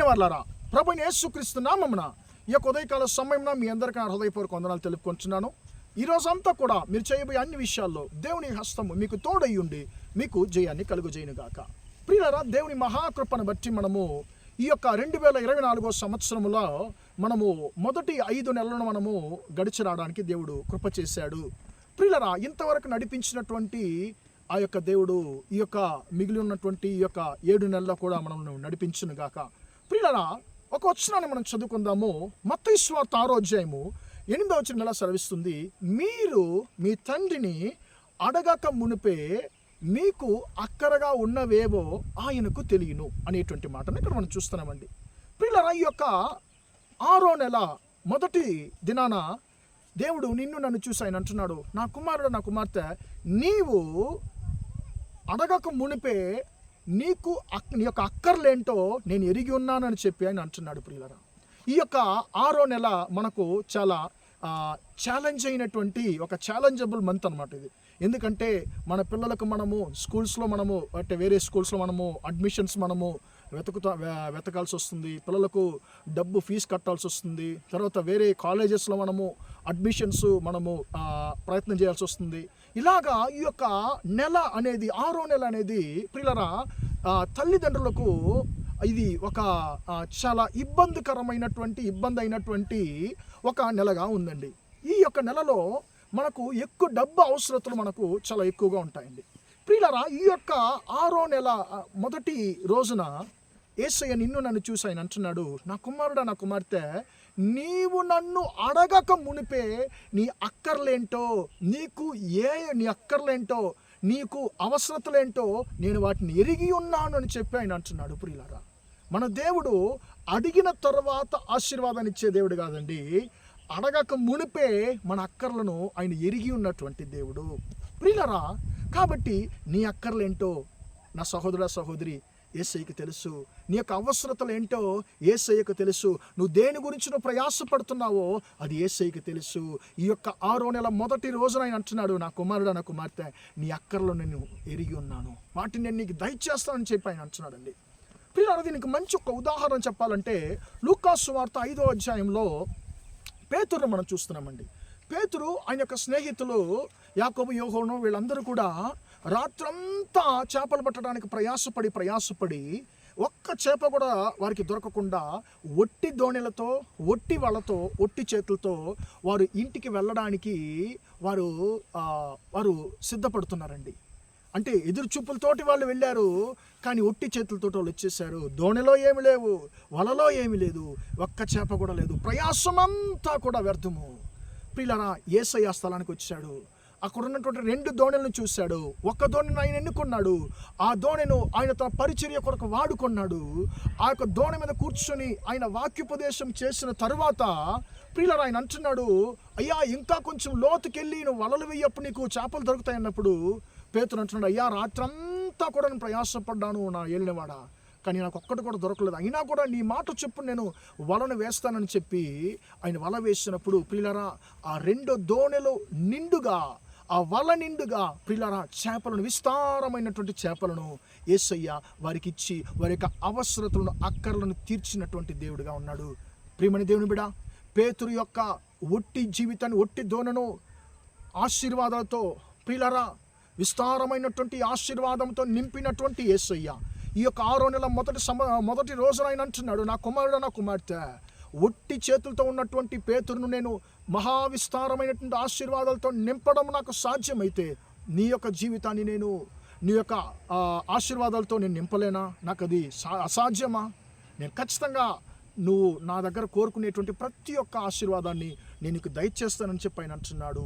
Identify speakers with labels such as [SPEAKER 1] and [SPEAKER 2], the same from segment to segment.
[SPEAKER 1] ప్రియమైన వారలారా, ప్రభువైన యేసుక్రీస్తు నామమున ఈ యొక్క ఉదయకాల సమయంలో మీ అందరికీ నా హృదయపూర్వక వందనాలు తెలుపుకుంటున్నాను. ఈ రోజంతా కూడా మీరు చేయబోయే అన్ని విషయాల్లో దేవుని హస్తము మీకు తోడై ఉండి మీకు జయాన్ని కలుగజేయునుగాక. ప్రియులారా, దేవుని మహాకృపను బట్టి మనము ఈ యొక్క 2024 సంవత్సరములో మనము మొదటి 5 నెలలను మనము గడిచి రావడానికి దేవుడు కృప చేశాడు. ప్రియులారా, ఇంతవరకు నడిపించినటువంటి ఆ యొక్క దేవుడు ఈ యొక్క మిగిలి ఉన్నటువంటి ఈ యొక్క 7 నెలల్లో కూడా మనల్ని నడిపించునుగాక. ప్రియులారా, ఒక వచనాన్ని మనం చదువుకుందాము. మత్తయి సువార్త 6వ అధ్యాయము 8వ వచనం ఎలా సెలవిస్తుంది? మీరు మీ తండ్రిని అడగక మునిపే మీకు అక్కరగా ఉన్నవేవో ఆయనకు తెలియను అనేటువంటి మాటను ఇక్కడ మనం చూస్తున్నామండి. ప్రియులారా, ఈ యొక్క 6వ నెల మొదటి దినాన దేవుడు నిన్ను నన్ను చూసి ఆయన అంటున్నాడు, నా కుమారుడు నా కుమార్తె, నీవు అడగక మునిపే నీకు నీ యొక్క అక్కర్లేంటో నేను ఎరిగి ఉన్నానని చెప్పి ఆయన అంటున్నాడు. ప్రియులారా, ఈ యొక్క 6వ నెల మనకు చాలా ఛాలెంజ్ అయినటువంటి ఒక ఛాలెంజబుల్ మంత్ అనమాట ఇది. ఎందుకంటే మన పిల్లలకు మనము స్కూల్స్లో మనము అంటే వేరే స్కూల్స్లో మనము అడ్మిషన్స్ మనము వెతకాల్సి వస్తుంది. పిల్లలకు డబ్బు ఫీజు కట్టాల్సి వస్తుంది. తర్వాత వేరే కాలేజెస్లో మనము అడ్మిషన్స్ మనము ప్రయత్నం చేయాల్సి వస్తుంది. ఇలాగా ఈ యొక్క నెల అనేది 6వ నెల అనేది ప్రియులారా తల్లిదండ్రులకు ఇది ఒక చాలా ఇబ్బంది అయినటువంటి ఒక నెలగా ఉందండి. ఈ యొక్క నెలలో మనకు ఎక్కువ డబ్బు అవసరతలు మనకు చాలా ఎక్కువగా ఉంటాయండి. ప్రియులారా, ఈ యొక్క 6వ నెల మొదటి రోజున యేసయ్య నిన్ను నన్ను చూసి ఆయన అంటున్నాడు, నా కుమారుడా నా కుమార్తె, నీవు నన్ను అడగక మునిపే నీ అక్కర్లేంటో నీ అక్కర్లేంటో నీకు అవసరతలేంటో నేను వాటిని ఎరిగి ఉన్నాను అని చెప్పి ఆయన అంటున్నాడు. ప్రియులారా, మన దేవుడు అడిగిన తర్వాత ఆశీర్వాదాన్ని ఇచ్చే దేవుడు కాదండి, అడగక మునిపే మన అక్కర్లను ఆయన ఎరిగి ఉన్నటువంటి దేవుడు. ప్రియులారా, కాబట్టి నీ అక్కర్లేంటో నా సహోదర సహోదరి యేసయ్యకు తెలుసు. నీ యొక్క అవసరతలు ఏంటో యేసయ్యకు తెలుసు. నువ్వు దేని గురించి నువ్వు ప్రయాసపడుతున్నావో అది యేసయ్యకు తెలుసు. ఈ యొక్క 6వ నెల మొదటి రోజున ఆయన అంటున్నాడు, నా కుమారుడు నా కుమార్తె, నీ అక్కర్లో నేను ఎరిగి ఉన్నాను, వాటిని నేను నీకు దయచేస్తానని చెప్పి ఆయన అంటున్నాడండి. ప్రియులారా, దీనికి మంచి ఒక ఉదాహరణ చెప్పాలంటే లూకా సువార్త 5వ అధ్యాయంలో పేతురును మనం చూస్తున్నామండి. పేతురు ఆయన యొక్క స్నేహితులు యాకోబు యోహోను వీళ్ళందరూ కూడా రాత్రంతా చేపలు పట్టడానికి ప్రయాసపడి ఒక్క చేప కూడా వారికి దొరకకుండా ఒట్టి దోణిలతో ఒట్టి వాళ్ళతో ఒట్టి చేతులతో వారు ఇంటికి వెళ్ళడానికి వారు సిద్ధపడుతున్నారండి. అంటే ఎదురు చూపులతోటి వాళ్ళు వెళ్ళారు, కానీ ఒట్టి చేతులతో వాళ్ళు వచ్చేసారు. దోణిలో ఏమి లేవు, వలలో ఏమి లేదు, ఒక్క చేప కూడా లేదు, ప్రయాసమంతా కూడా వ్యర్థము. ప్రియులారా, యేసయ్య స్థలానికి వచ్చాడు. అక్కడ ఉన్నటువంటి 2 దోణులను చూశాడు. ఒక దోణిని ఆయన ఎన్నుకున్నాడు. ఆ దోణిను ఆయన తన పరిచర్య కొరకు వాడుకున్నాడు. ఆ యొక్క దోణి మీద కూర్చొని ఆయన వాక్యోపదేశం చేసిన తరువాత ప్రియులారా ఆయన అంటున్నాడు, అయ్యా ఇంకా కొంచెం లోతుకెళ్ళి నువ్వు వలలు వేయప్పుడు నీకు చేపలు దొరుకుతాయి అన్నప్పుడు పేతురు అంటున్నాడు, అయ్యా రాత్రంతా కూడా నేను ప్రయాసపడ్డాను నా ఏలినవాడా, కానీ నాకు ఒక్కటి కూడా దొరకలేదు, అయినా కూడా నీ మాట చెప్పు నేను వలను వేస్తానని చెప్పి ఆయన వల వేసినప్పుడు ప్రియులారా ఆ 2 దోణెలు నిండుగా, ఆ వల నిండుగా ప్రియులారా చేపలను, విస్తారమైనటువంటి చేపలను యేసయ్య వారికి ఇచ్చి వారి యొక్క అవసరతలను అక్కర్లను తీర్చినటువంటి దేవుడిగా ఉన్నాడు. ప్రియమైన దేవుని బిడ్డ, పేతురు యొక్క ఒట్టి జీవితాన్ని, ఒట్టి దోణను ఆశీర్వాదాలతో ప్రియులారా విస్తారమైనటువంటి ఆశీర్వాదంతో నింపినటువంటి యేసయ్య ఈ యొక్క 6వ నెల మొదటి రోజున ఆయన అంటున్నాడు, నా కుమారుడు నా కుమార్తె, ఒట్టి చేతులతో ఉన్నటువంటి పేతురును నేను మహావిస్తారమైనటువంటి ఆశీర్వాదాలతో నింపడం నాకు సాధ్యమైతే నీ యొక్క జీవితాన్ని నేను నీ యొక్క ఆశీర్వాదాలతో నేను నింపలేనా? నాకు అది అసాధ్యమా? నేను ఖచ్చితంగా నువ్వు నా దగ్గర కోరుకునేటువంటి ప్రతి ఒక్క ఆశీర్వాదాన్ని నేను నీకు దయచేస్తానని చెప్పి ఆయన అంటున్నాడు.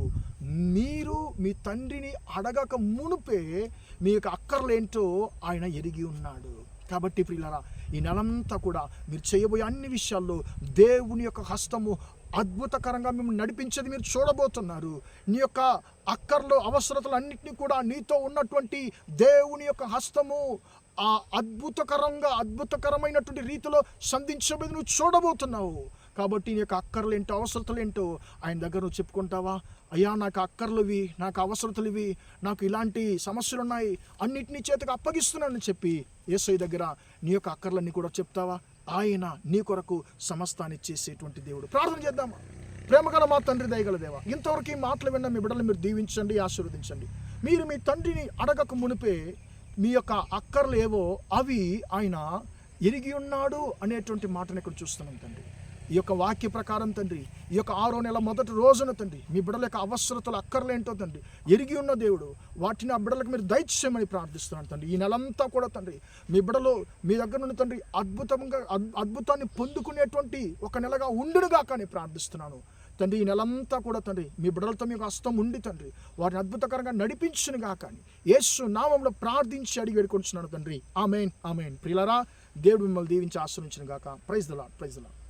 [SPEAKER 1] మీరు మీ తండ్రిని అడగక మునుపే మీ యొక్క అక్కర్లేంటో ఆయన ఎరిగి ఉన్నాడు. కాబట్టి ప్రియులారా, ఈ నెలంతా కూడా మీరు చేయబోయే అన్ని విషయాల్లో దేవుని యొక్క హస్తము అద్భుతకరంగా మిమ్మల్ని నడిపించేది మీరు చూడబోతున్నారు. నీ యొక్క అక్కర్లు అవసరతలు అన్నింటినీ కూడా నీతో ఉన్నటువంటి దేవుని యొక్క హస్తము ఆ అద్భుతకరమైనటువంటి రీతిలో సంధించబోది నువ్వు చూడబోతున్నావు. కాబట్టి నీ యొక్క అక్కర్లు ఏంటో అవసరతలు ఏంటో ఆయన దగ్గర నువ్వు చెప్పుకుంటావా? అయ్యా నాకు అక్కర్లు ఇవి, నాకు అవసరతలు ఇవి, నాకు ఇలాంటి సమస్యలు ఉన్నాయి, అన్నిటినీ చేతికి అప్పగిస్తున్నానని చెప్పి యేసయ్య దగ్గర నీ యొక్క అక్కర్లన్నీ కూడా చెప్తావా? ఆయన నీ కొరకు సమస్తాన్ని చేసేటువంటి దేవుడు. ప్రార్థన చేద్దామా? ప్రేమగల మా తండ్రి, దయగల దేవా, ఇంతవరకు ఈ మాటలు విన్న మీ బిడ్డలు మీరు దీవించండి, ఆశీర్వదించండి. మీరు మీ తండ్రిని అడగక మునిపే మీ యొక్క అక్కర్లు ఏవో అవి ఆయన ఎరిగి ఉన్నాడు అనేటువంటి మాటను ఇక్కడ చూస్తున్నాం తండ్రి. ఈ యొక్క వాక్య ప్రకారం తండ్రి, ఈ యొక్క 6వ నెల మొదటి రోజున తండ్రి మీ బిడ్డల యొక్క అవసరతలు అక్కర్లేంటో తండ్రి ఎరిగి ఉన్న దేవుడు, వాటిని ఆ బిడ్డలకు మీరు దయచేయమని ప్రార్థిస్తున్నాను తండ్రి. ఈ నెలంతా కూడా తండ్రి మీ బిడ్డలు మీ దగ్గర నుండి తండ్రి అద్భుతాన్ని పొందుకునేటువంటి ఒక నెలగా ఉండునుగా కానీ ప్రార్థిస్తున్నాను తండ్రి. ఈ నెలంతా కూడా తండ్రి మీ బిడ్డలతో మీకు హస్తం ఉండి తండ్రి వారిని అద్భుతకరంగా నడిపించునుగా కానీ యేసు నామములో ప్రార్థించి అడిగి వేడుకొంటున్నాను తండ్రి. ఆమేన్, ఆమేన్. ప్రియులారా, దేవుడు మిమ్మల్ని దీవించి ఆశీర్వదించును గాక. Praise the lord, praise the lord.